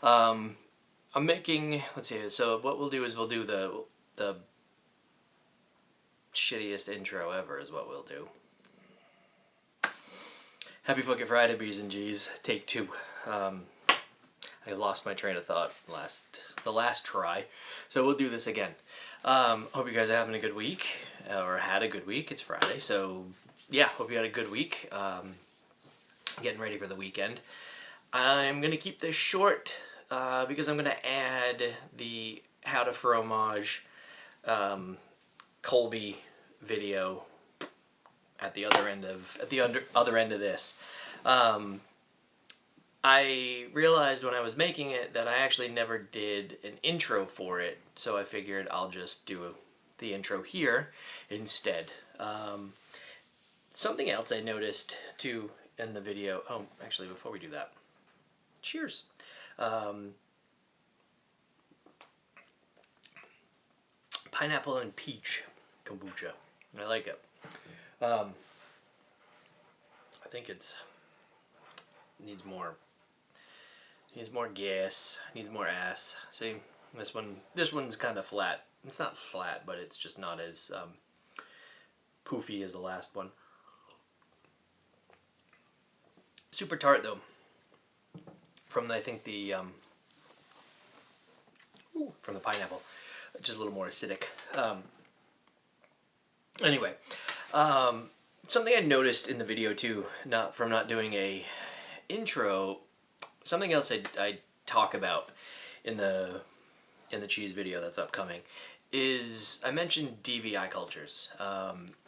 I'm making, let's see, so what we'll do is we'll do the shittiest intro ever is what we'll do. Happy fucking Friday, B's and G's. Take 2. I lost my train of thought the last try, so we'll do this again. Hope you guys are having a good week, or had a good week. It's Friday, so yeah, hope you had a good week. Getting ready for the weekend. I'm going to keep this short because I'm going to add the how to fromage Colby video at the other end of this. I realized when I was making it that I actually never did an intro for it, so I figured I'll just do the intro here instead. Something else I noticed too in the video. Oh, actually, before we do that, cheers. Pineapple and peach kombucha. I like it. I think it needs more gas, needs more ass. See, this one's kind of flat. It's not flat, but it's just not as poofy as the last one. Super tart though. From the from the pineapple, just a little more acidic. Anyway, something I noticed in the video too, from not doing a intro, something else I talk about in the cheese video that's upcoming is I mentioned Divi Cultures.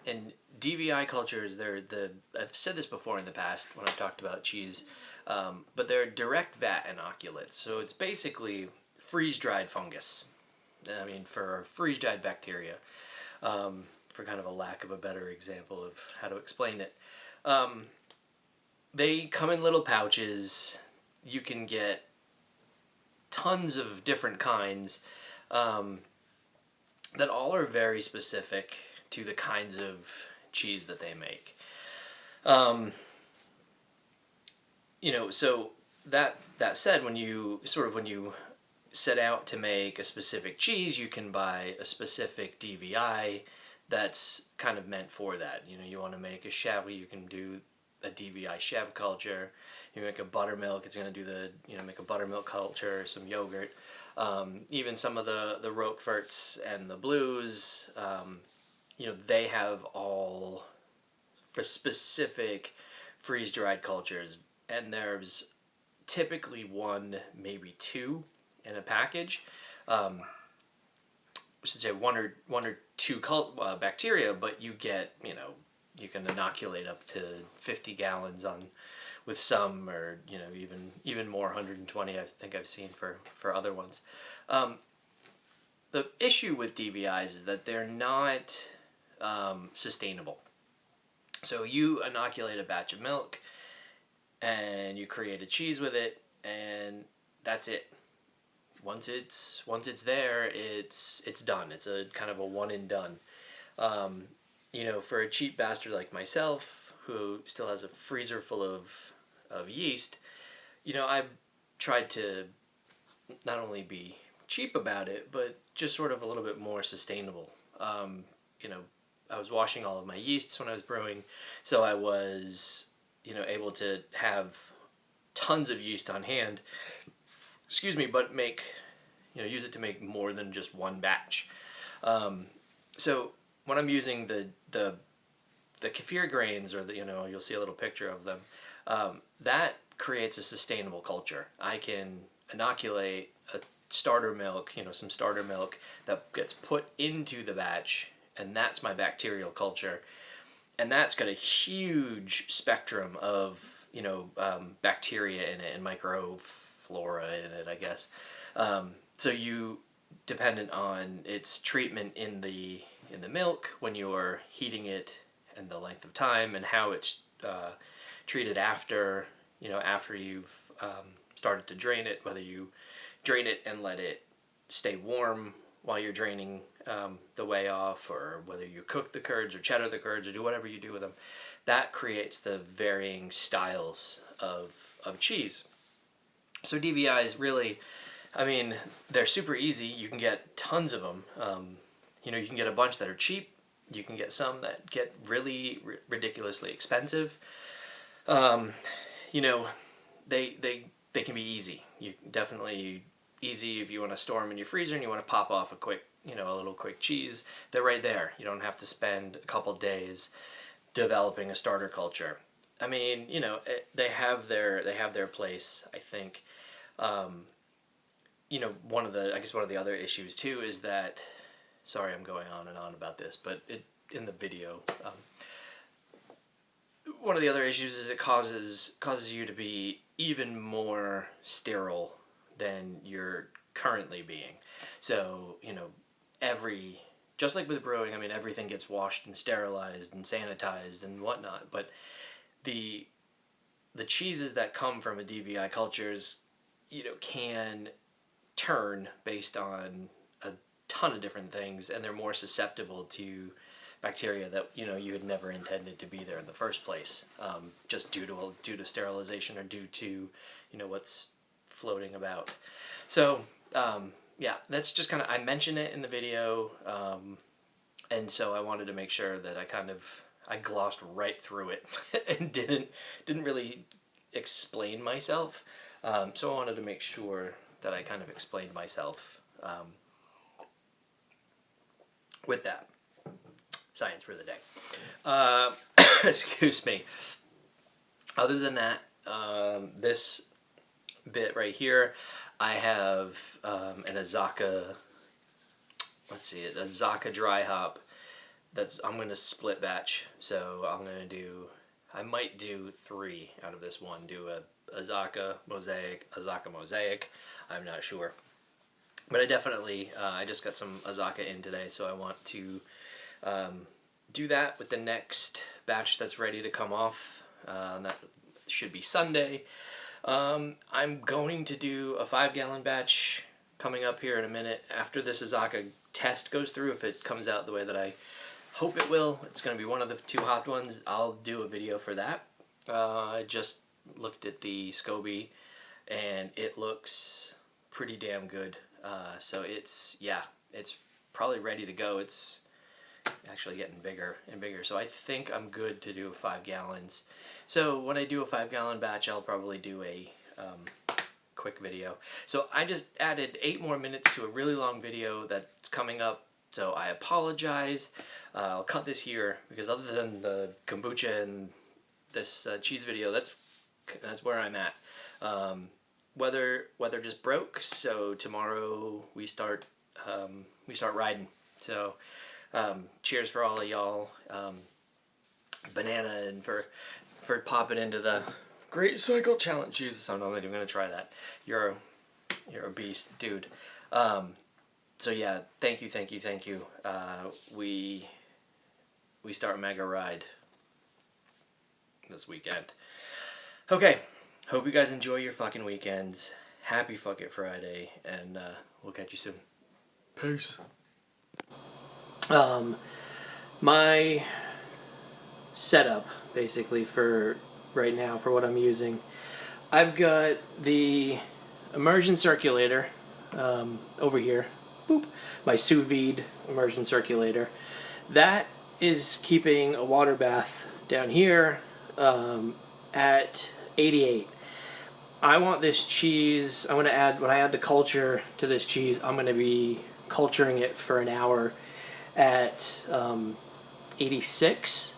And Divi Cultures, I've said this before in the past when I've talked about cheese, but they're direct vat inoculates. So it's basically freeze-dried fungus. I mean, for freeze-dried bacteria, for kind of a lack of a better example of how to explain it. They come in little pouches. You can get tons of different kinds that all are very specific to the kinds of cheese that they make. So that said, when you set out to make a specific cheese, you can buy a specific DVI that's kind of meant for that. You want to make a Chèvre, you can do a DVI Chèvre culture. You make a buttermilk, it's going to do make a buttermilk culture, some yogurt. Even some of the Roqueforts and the Blues, they have all for specific freeze-dried cultures, and there's typically 1, maybe 2 in a package. I should say one or two bacteria, but you get, you can inoculate up to 50 gallons with some, or even more, 120 I think I've seen for other ones. The issue with DVIs is that they're not sustainable. So you inoculate a batch of milk and you create a cheese with it, and that's it. Once it's there, it's done. It's a kind of a one and done. For a cheap bastard like myself, who still has a freezer full of yeast, I've tried to not only be cheap about it, but just sort of a little bit more sustainable. I was washing all of my yeasts when I was brewing, so I was, able to have tons of yeast on hand, but use it to make more than just one batch. So when I'm using the kefir grains, or you'll see a little picture of them, that creates a sustainable culture. I can inoculate a starter milk, some starter milk that gets put into the batch, and that's my bacterial culture. And that's got a huge spectrum of, bacteria in it and microflora in it, I guess. So you, dependent on its treatment in the milk when you're heating it, and the length of time, and how it's treated after you've started to drain it, whether you drain it and let it stay warm while you're draining the whey off, or whether you cook the curds or cheddar the curds or do whatever you do with them, that creates the varying styles of cheese. So DVIs really, I mean, they're super easy. You can get tons of them. You know, you can get a bunch that are cheap. You can get some that get really ridiculously expensive. You know, they can be easy. You definitely easy if you want to store them in your freezer and you want to pop off a quick, you know, a little quick cheese. They're right there. You don't have to spend a couple days developing a starter culture. I mean, you know, they have their place, I think. You know, one of the other issues too is that, sorry, I'm going on and on about this, but in the video, one of the other issues is it causes you to be even more sterile than you're currently being. So, you know, just like with brewing, I mean, everything gets washed and sterilized and sanitized and whatnot, but the cheeses that come from a DVI cultures, you know, can turn based on a ton of different things, and they're more susceptible to bacteria that, you know, you had never intended to be there in the first place, just due to sterilization or due to, you know, what's floating about. So yeah, that's just kind of, I mentioned it in the video, and so I wanted to make sure that I glossed right through it and didn't really explain myself. So I wanted to make sure that I kind of explained myself with that. Science for the day. Excuse me. Other than that, this bit right here, I have an Azaka, a Azaka dry hop. I'm going to split batch. So I might do 3 out of this one. Do a Azaka Mosaic. I'm not sure. But I definitely, I just got some Azaka in today, so I want to do that with the next batch that's ready to come off. That should be Sunday. I'm going to do a 5-gallon batch coming up here in a minute after this Azaka test goes through. If it comes out the way that I hope it will, it's going to be one of the 2 hopped ones. I'll do a video for that. I just looked at the SCOBY and it looks pretty damn good. So it's probably ready to go. It's actually getting bigger and bigger. So I think I'm good to do 5 gallons. So when I do a 5-gallon batch, I'll probably do a quick video. So I just added 8 more minutes to a really long video that's coming up. So I apologize. I'll cut this here because other than the kombucha and this cheese video, that's where I'm at. Weather just broke, so tomorrow we start riding. So cheers for all of y'all. Banana, and for popping into the Great Cycle Challenge. Jesus, I'm not even gonna try that. You're a beast, dude. So yeah, thank you. We start Mega Ride this weekend. Okay, hope you guys enjoy your fucking weekends. Happy Fuck It Friday, and we'll catch you soon. Peace. My setup, basically, for right now, for what I'm using, I've got the immersion circulator over here. Boop. My sous vide immersion circulator. That is keeping a water bath down here at 88. I want this cheese, when I add the culture to this cheese, I'm going to be culturing it for an hour at 86.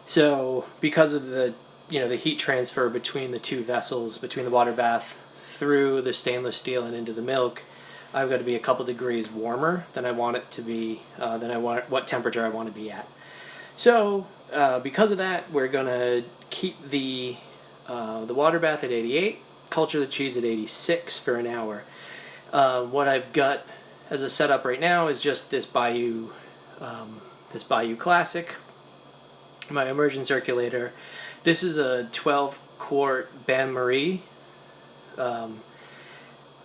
So because of the heat transfer between the 2 vessels, between the water bath through the stainless steel and into the milk, I've got to be a couple degrees warmer than I want it to be, what temperature I want to be at. So because of that, we're going to keep the water bath at 88, culture the cheese at 86 for an hour. What I've got as a setup right now is just this Bayou Classic, my immersion circulator. This is a 12-quart Bain Marie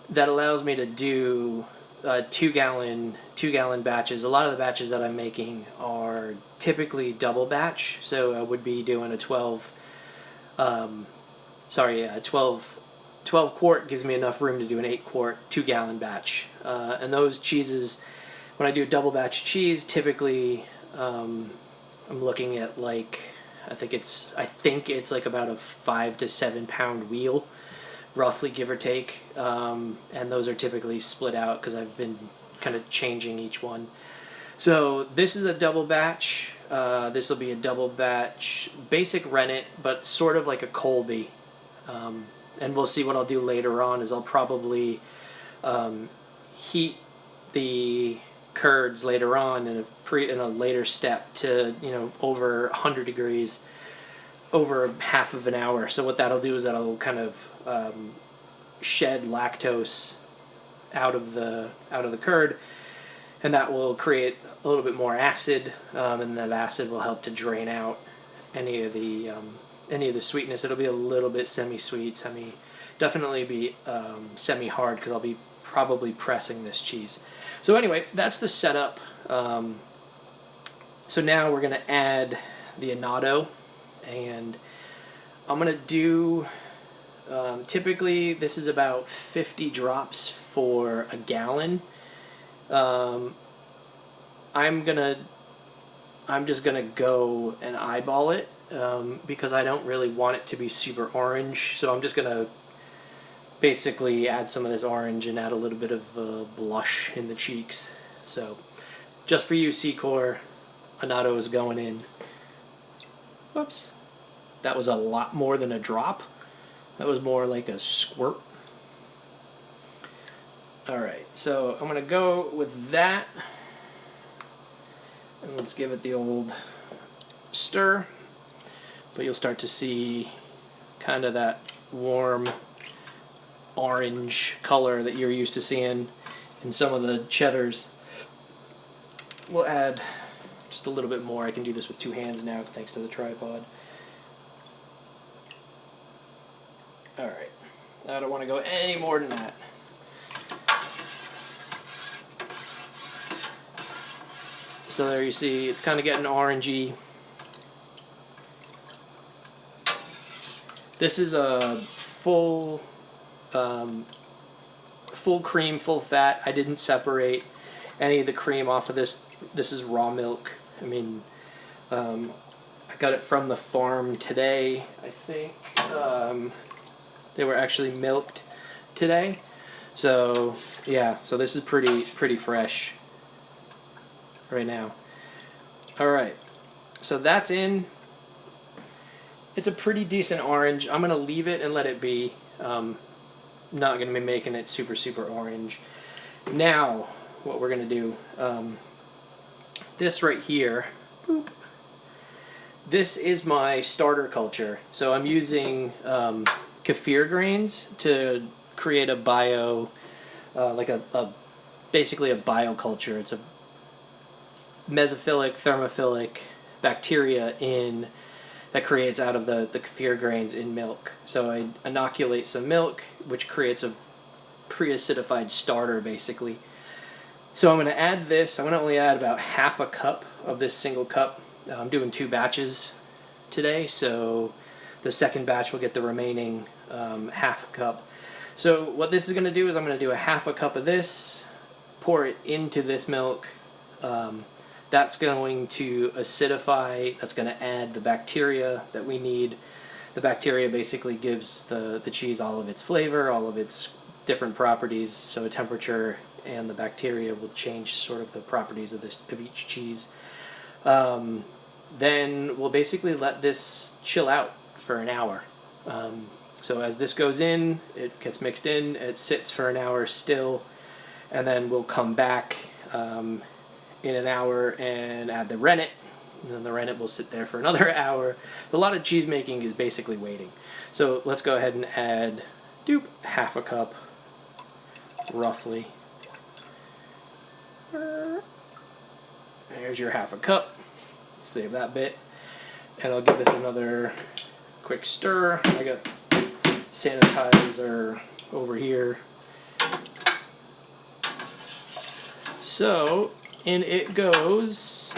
that allows me to do 2-gallon batches. A lot of the batches that I'm making are typically double batch, so I would be doing a 12 12 quart gives me enough room to do an 8 quart, 2-gallon batch. And those cheeses, when I do a double batch cheese, typically I'm looking at like, I think it's like about a 5 to 7 pound wheel, roughly, give or take. And those are typically split out because I've been kind of changing each one. So this is a double batch. This will be a double batch basic rennet, but sort of like a Colby. And we'll see what I'll do later on is I'll probably heat the curds later on in a later step to, you know, over 100 degrees over half of an hour. So what that'll do is that'll kind of shed lactose out of the curd, and that will create a little bit more acid, and that acid will help to drain out any of the sweetness. It'll be a little bit semi-sweet, definitely be semi-hard because I'll be probably pressing this cheese. So anyway, that's the setup. So now we're going to add the annatto, and I'm going to do, typically this is about 50 drops for a gallon. I'm just going to go and eyeball it because I don't really want it to be super orange. So I'm just going to basically add some of this orange and add a little bit of blush in the cheeks. So just for you, C-Core, annatto is going in. Whoops. That was a lot more than a drop. That was more like a squirt. Alright, so I'm going to go with that. And let's give it the old stir. But you'll start to see kind of that warm orange color that you're used to seeing in some of the cheddars. We'll add just a little bit more. I can do this with 2 hands now thanks to the tripod. Alright, I don't want to go any more than that. So there you see, it's kind of getting orangey. This is a full cream, full fat. I didn't separate any of the cream off of this. This is raw milk. I mean, I got it from the farm today. I think they were actually milked today. So yeah, so this is pretty fresh right now. All right, so that's in. It's a pretty decent orange. I'm gonna leave it and let it be. Not gonna be making it super orange. Now, what we're gonna do, this right here, boop, this is my starter culture. So I'm using kefir grains to create a bio, like basically a bioculture. It's a mesophilic, thermophilic bacteria that creates out of the kefir grains in milk. So I inoculate some milk, which creates a pre-acidified starter, basically. So I'm going to add this. I'm going to only add about half a cup of this single cup. I'm doing 2 batches today, so the second batch will get the remaining half a cup. So what this is going to do is I'm going to do a half a cup of this, pour it into this milk. That's going to acidify, that's going to add the bacteria that we need. The bacteria basically gives the cheese all of its flavor, all of its different properties, so a temperature and the bacteria will change sort of the properties of each cheese. Then we'll basically let this chill out for an hour. So as this goes in, it gets mixed in, it sits for an hour still, and then we'll come back in an hour and add the rennet, and then the rennet will sit there for another hour. A lot of cheese making is basically waiting. So let's go ahead and add half a cup, roughly. There's your half a cup. Save that bit, and I'll give this another quick stir. I got sanitizer over here. So in it goes.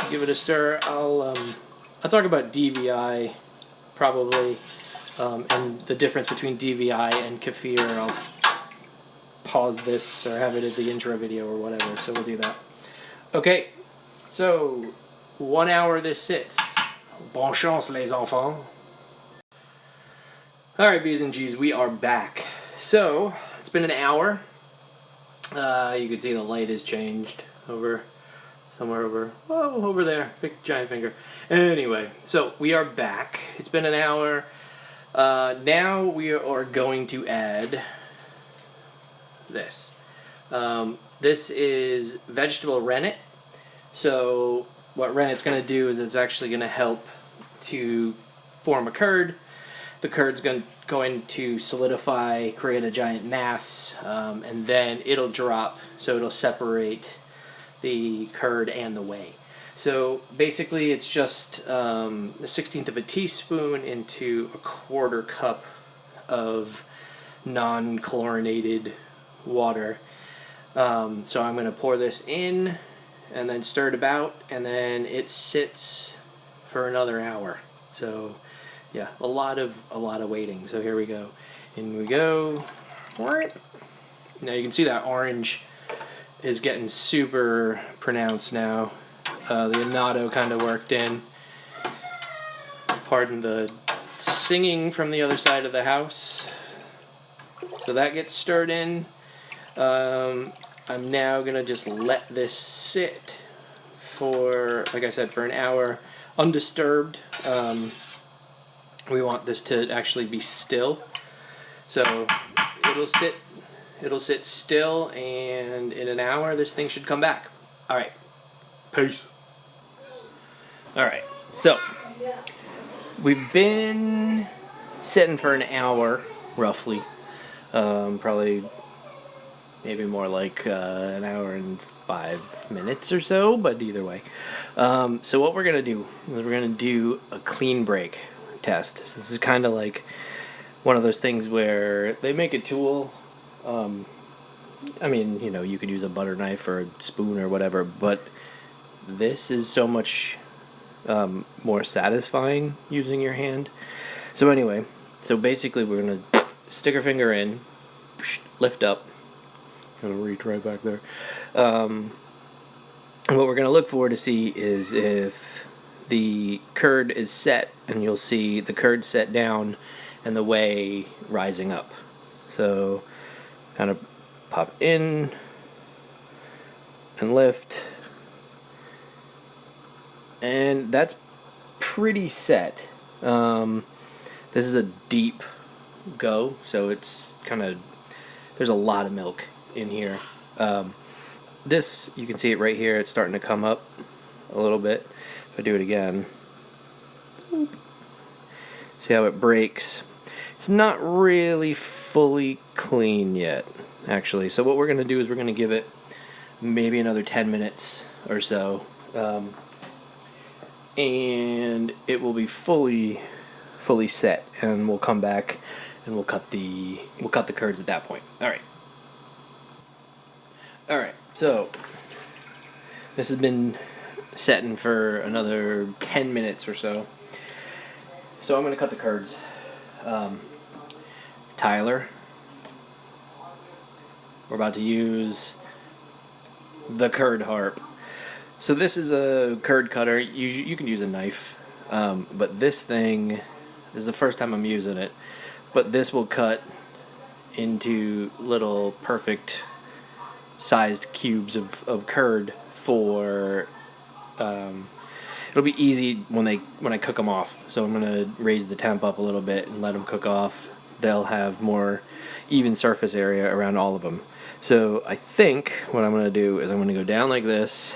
Give it a stir. I'll talk about DVI probably, and the difference between DVI and kefir. I'll pause this or have it as the intro video or whatever, so we'll do that. Okay, so 1 hour this sits. Bonne chance, les enfants. Alright, B's and G's, we are back. So, it's been an hour. You can see the light has changed somewhere over there. Big giant finger. Anyway, so we are back. It's been an hour. Now we are going to add this. This is vegetable rennet. So what rennet's going to do is it's actually going to help to form a curd. The curd's going to solidify, create a giant mass, and then it'll drop, so it'll separate the curd and the whey. So basically it's just a 1/16 of a teaspoon into a 1/4 cup of non-chlorinated water. So I'm going to pour this in and then stir it about, and then it sits for another hour. So yeah, a lot of waiting. So here we go. In we go. Now you can see that orange is getting super pronounced now. The annatto kind of worked in. Pardon the singing from the other side of the house. So that gets stirred in. I'm now gonna just let this sit for, like I said, for an hour, undisturbed. We want this to actually be still. So it'll sit still, and in an hour this thing should come back. All right. Peace. All right. So we've been sitting for an hour roughly. Probably maybe more like an hour and 5 minutes or so, but either way. So what we're gonna do is we're gonna do a clean break test. So this is kind of like one of those things where they make a tool. I mean, you know, you could use a butter knife or a spoon or whatever, but this is so much more satisfying using your hand. So anyway, so basically we're gonna stick our finger in, lift up, gonna reach right back there. And what we're gonna look for to see is if the curd is set, and you'll see the curd set down and the whey rising up. So kind of pop in and lift, and that's pretty set. This is a deep go, so it's kind of, there's a lot of milk in here. This, you can see it right here, it's starting to come up a little bit. If I do it again, see how it breaks. It's not really fully clean yet, actually. So what we're going to do is we're going to give it maybe another 10 minutes or so, and it will be fully set, and we'll come back and we'll cut the curds at that point. All right. So this has been setting for another 10 minutes or so. So I'm going to cut the curds. Tyler, we're about to use the curd harp. So this is a curd cutter. You can use a knife, but this is the first time I'm using it. But this will cut into little perfect sized cubes of curd for it'll be easy when I cook them off. So I'm gonna raise the temp up a little bit and let them cook off. They'll have more even surface area around all of them. So I think what I'm gonna do is I'm gonna go down like this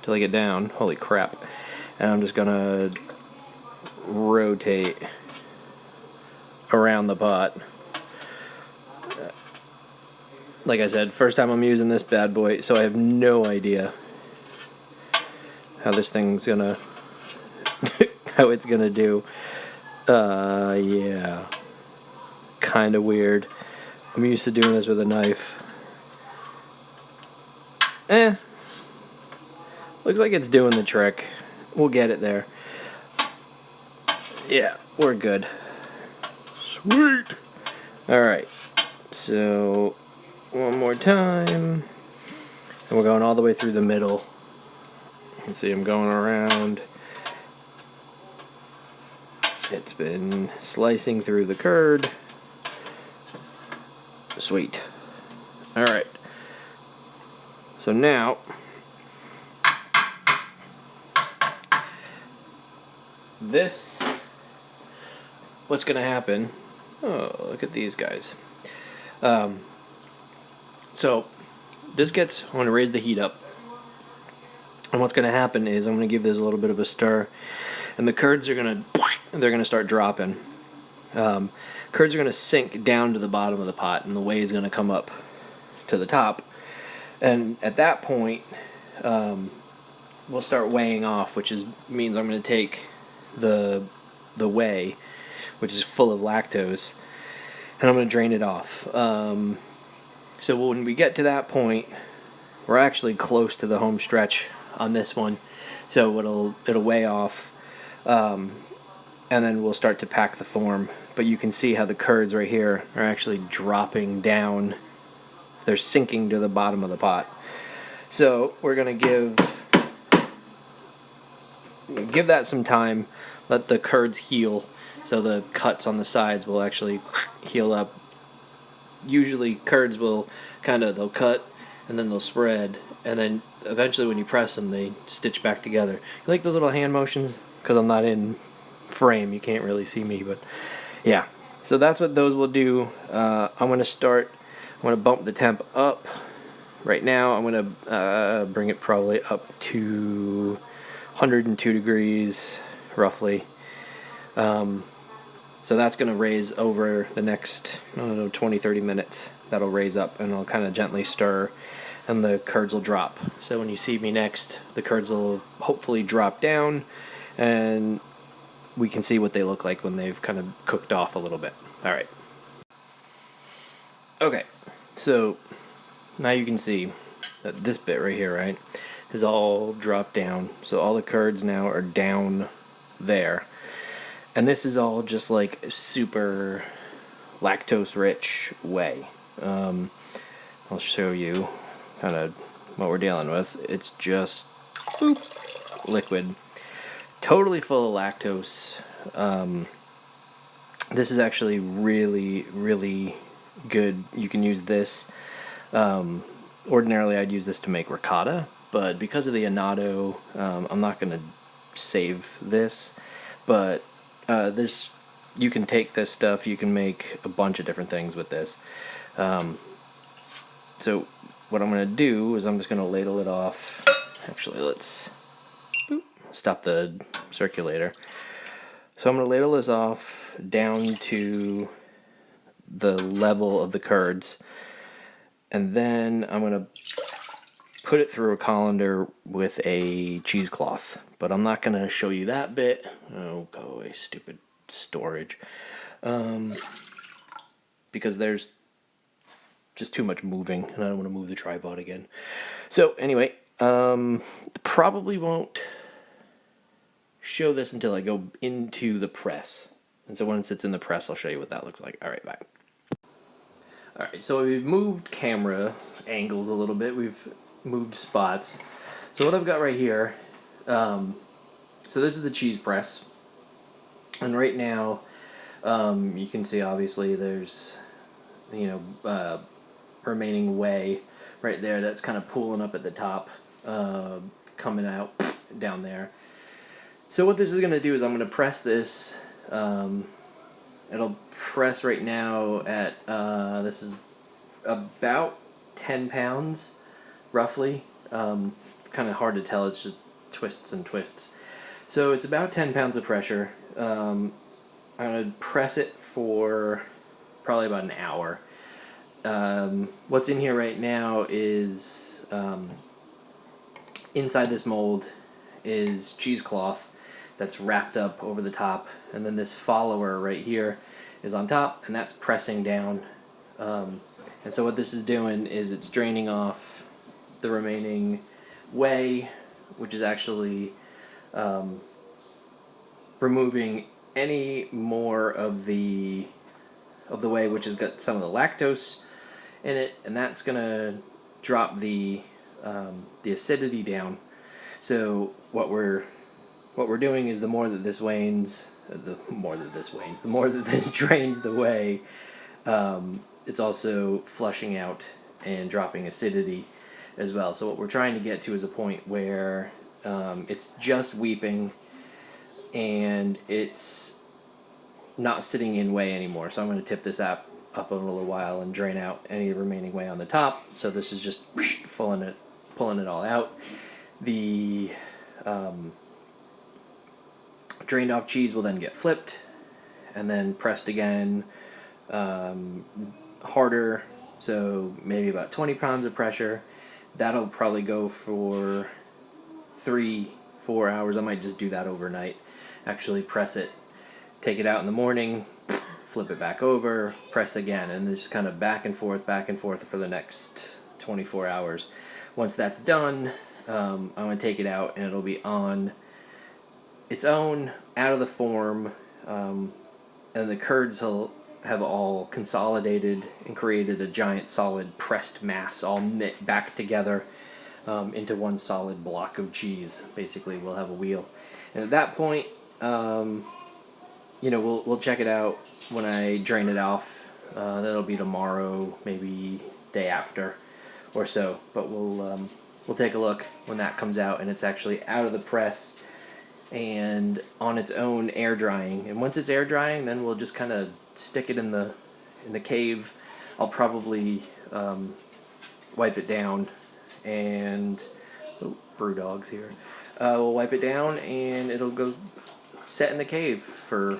till I get down. Holy crap! And I'm just gonna rotate around the pot. Like I said, first time I'm using this bad boy, so I have no idea how this thing's gonna how it's gonna do. Yeah, kind of weird. I'm used to doing this with a knife. Looks like it's doing the trick. We'll get it there. Yeah, we're good. Sweet. All right. So one more time, and we're going all the way through the middle. You can see I'm going around. It's been slicing through the curd. Sweet. All right. So now, what's going to happen? Oh, look at these guys. So this I'm going to raise the heat up. And what's going to happen is I'm going to give this a little bit of a stir. And the curds are going to start dropping. Curds are going to sink down to the bottom of the pot, and the whey is going to come up to the top. And at that point, we'll start weighing off, which means I'm going to take the whey, which is full of lactose, and I'm going to drain it off. So when we get to that point, we're actually close to the home stretch on this one, so it'll weigh off, and then we'll start to pack the form. But you can see how the curds right here are actually dropping down. They're sinking to the bottom of the pot. So we're going to give that some time, let the curds heal, so the cuts on the sides will actually heal up. Usually curds they'll cut and then they'll spread, and then eventually when you press them they stitch back together. You like those little hand motions? Because I'm not in frame, you can't really see me, but yeah. So that's what those will do. I'm going to bump the temp up. Right now I'm going to bring it probably up to 102 degrees roughly. So that's going to raise over the next, 20-30 minutes. That'll raise up, and I'll kind of gently stir, and the curds will drop. So when you see me next, the curds will hopefully drop down, and we can see what they look like when they've kind of cooked off a little bit. All right. Okay, so now you can see that this bit right here, right, is all dropped down. So all the curds now are down there. And this is all just like super lactose rich whey. I'll show you kind of what we're dealing with. It's just liquid, totally full of lactose. This is actually really, really good. You can use this. Ordinarily I'd use this to make ricotta, but because of the annatto, I'm not going to save this. But you can take this stuff, you can make a bunch of different things with this. So what I'm going to do is I'm just going to ladle it off. Actually, let's stop the circulator. So I'm going to ladle this off down to the level of the curds, and then I'm going to put it through a colander with a cheesecloth. But I'm not going to show you that bit. Oh, go away, stupid storage. Because there's just too much moving, and I don't want to move the tripod again. So anyway, probably won't show this until I go into the press. And so once it's in the press, I'll show you what that looks like. All right, bye. All right, so we've moved camera angles a little bit. We've moved spots. So what I've got right here, so this is the cheese press. And right now, you can see obviously there's, remaining whey right there that's kind of pooling up at the top, coming out down there. So what this is going to do is I'm going to press this. It'll press right now at, this is about 10 pounds, roughly. Kind of hard to tell, it's just twists and twists. So it's about 10 pounds of pressure. I'm going to press it for probably about an hour. What's in here right now is, inside this mold is cheesecloth that's wrapped up over the top, and then this follower right here is on top, and that's pressing down. And so what this is doing is it's draining off the remaining whey, which is actually removing any more of the whey, which has got some of the lactose in it, and that's gonna drop the acidity down. So what we're doing is the more that this drains the whey, it's also flushing out and dropping acidity as well. So what we're trying to get to is a point where it's just weeping and it's not sitting in whey anymore. So I'm going to tip this up a little while and drain out any remaining whey on the top. So this is just pulling it all out. The drained off cheese will then get flipped and then pressed again, harder, so maybe about 20 pounds of pressure. That'll probably go for 3-4 hours. I might just do that overnight. Actually press it, take it out in the morning, flip it back over, press again, and just kind of back and forth for the next 24 hours. Once that's done, I'm going to take it out and it'll be on its own, out of the form, and the curds will have all consolidated and created a giant solid pressed mass, all knit back together into one solid block of cheese. Basically, we'll have a wheel, and at that point, we'll check it out when I drain it off. That'll be tomorrow, maybe day after, or so. But we'll take a look when that comes out and it's actually out of the press and on its own air drying. And once it's air drying, then we'll just kind of stick it in the cave. I'll probably wipe it down and brew dogs here. We'll wipe it down and it'll go set in the cave for.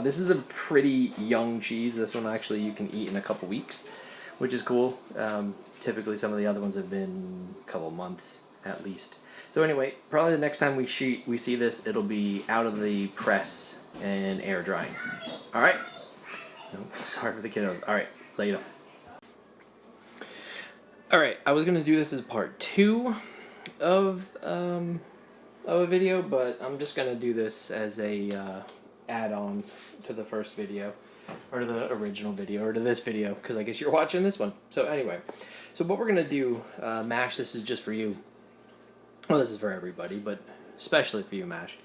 This is a pretty young cheese. This one actually you can eat in a couple weeks, which is cool. Typically some of the other ones have been a couple months at least. So anyway, probably the next time we see this, it'll be out of the press and air drying. All right. No, sorry for the kiddos. All right, later. All right, I was gonna do this as part 2 of a video, but I'm just gonna do this as a add-on to the first video, or to the original video, or to this video, because I guess you're watching this one. So anyway, so what we're gonna do, Mash, this is just for you. Well, this is for everybody, but especially for you, Mash.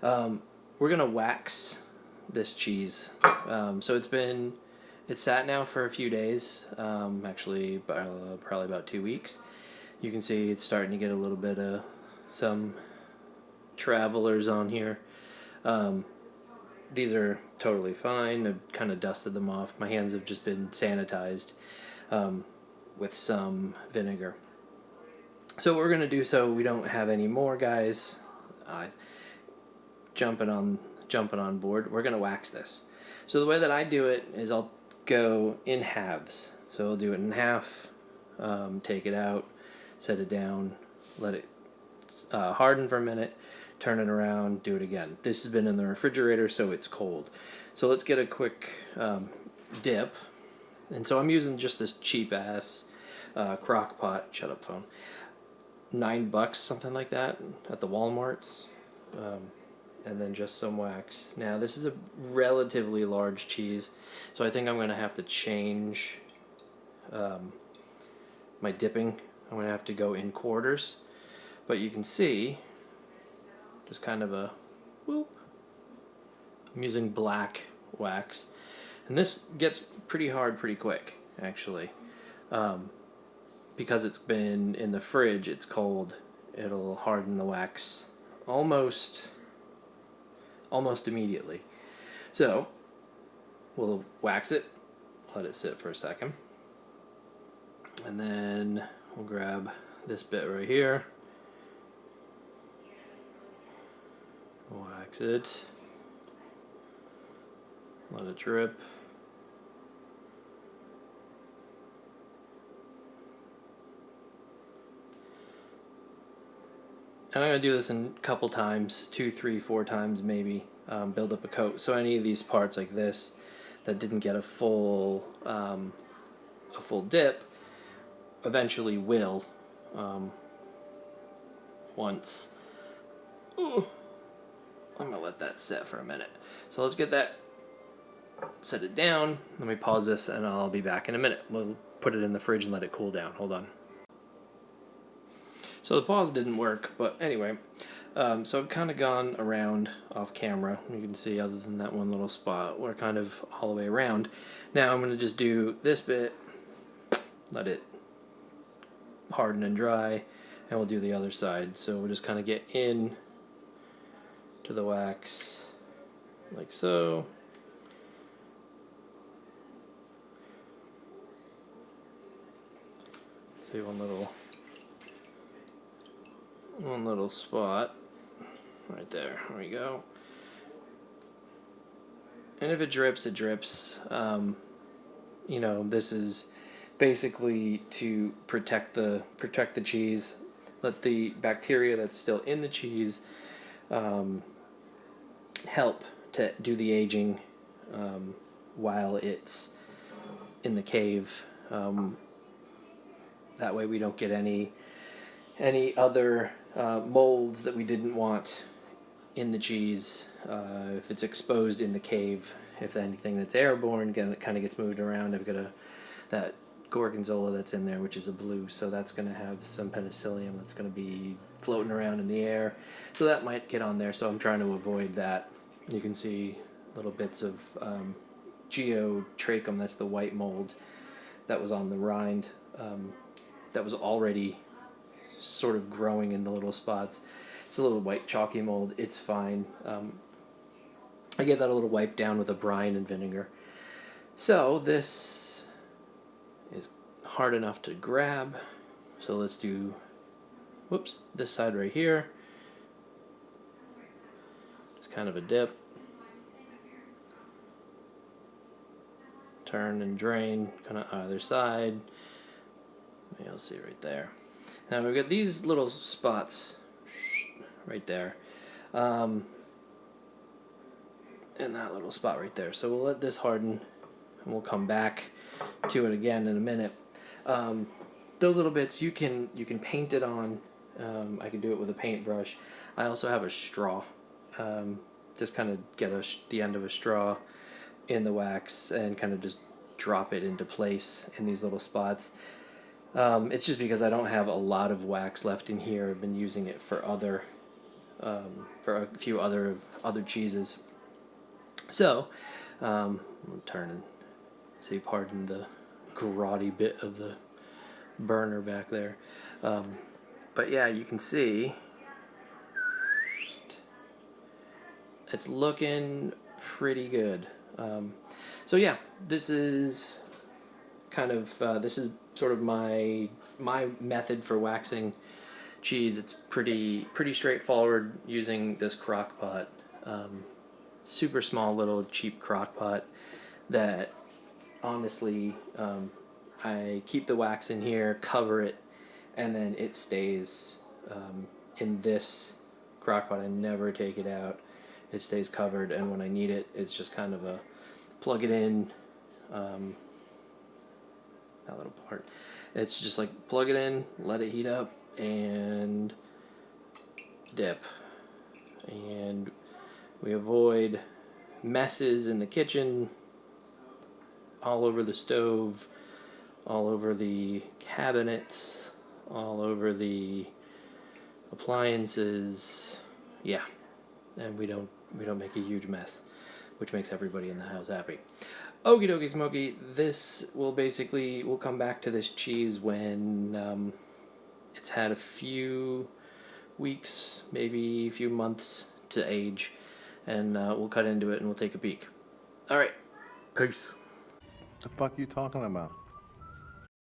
We're gonna wax this cheese. So it's sat now for a few days, actually probably about 2 weeks. You can see it's starting to get a little bit of some travelers on here. These are totally fine. I've kind of dusted them off. My hands have just been sanitized with some vinegar. So what we're going to do, so we don't have any more guys jumping on board, we're going to wax this. So the way that I do it is I'll go in halves. So I'll do it in half, take it out, set it down, let it harden for a minute, turn it around, do it again. This has been in the refrigerator, so it's cold. So let's get a quick dip. And so I'm using just this cheap ass crock pot, shut up phone, $9, something like that, at the Walmarts. And then just some wax. Now this is a relatively large cheese, so I think I'm going to have to change my dipping. I'm going to have to go in quarters, but you can see just kind of a whoop. I'm using black wax, and this gets pretty hard pretty quick, actually. Because it's been in the fridge, it's cold, it'll harden the wax almost immediately. So we'll wax it, let it sit for a second, and then we'll grab this bit right here, wax it, let it drip. And I'm going to do this in a couple times, 2, 3, 4 times maybe, build up a coat. So any of these parts like this that didn't get a full dip eventually will, once I'm gonna let that set for a minute. So let's get that, set it down. Let me pause this and I'll be back in a minute. We'll put it in the fridge and let it cool down. Hold on. So the pause didn't work, but anyway, so I've kind of gone around off camera. You can see, other than that one little spot, we're kind of all the way around. Now I'm going to just do this bit, let it harden and dry, and we'll do the other side. So we'll just kind of get in to the wax like so. See, one little spot right there. There we go. And if it drips, it drips. You know, this is basically to protect the cheese, let the bacteria that's still in the cheese help to do the aging while it's in the cave. That way we don't get any other molds that we didn't want in the cheese. If it's exposed in the cave, if anything that's airborne kind of gets moved around. I've got that gorgonzola that's in there, which is a blue, so that's going to have some penicillium that's going to be floating around in the air, so that might get on there. So I'm trying to avoid that. You can see little bits of geotrachum, that's the white mold that was on the rind, that was already sort of growing in the little spots. It's a little white chalky mold. It's fine. I gave that a little wipe down with a brine and vinegar. So this is hard enough to grab. So let's do, whoops, this side right here. It's kind of a dip. Turn and drain, kind of either side. Maybe you'll see right there. Now we've got these little spots right there. And that little spot right there. So we'll let this harden and we'll come back to it again in a minute. Those little bits, you can paint it on. I can do it with a paintbrush. I also have a straw. Just kind of get the end of a straw in the wax and kind of just drop it into place in these little spots. It's just because I don't have a lot of wax left in here. I've been using it for for a few other cheeses. So, I'm turning, so you pardon the grotty bit of the burner back there. But yeah, you can see it's looking pretty good. So yeah, this is kind of this is sort of my method for waxing cheese. It's pretty straightforward using this crock pot. Super small little cheap crock pot that honestly I keep the wax in here, cover it, and then it stays in this crock pot. I never take it out. It stays covered, and when I need it, it's just kind of a plug it in. That little part. It's just like plug it in, let it heat up, and dip. And we avoid messes in the kitchen, all over the stove, all over the cabinets, all over the appliances. Yeah, and we don't make a huge mess, which makes everybody in the house happy. Okie dokie smoky, we'll come back to this cheese when it's had a few weeks, maybe a few months to age, and we'll cut into it and we'll take a peek. Alright, peace. The fuck you talking about?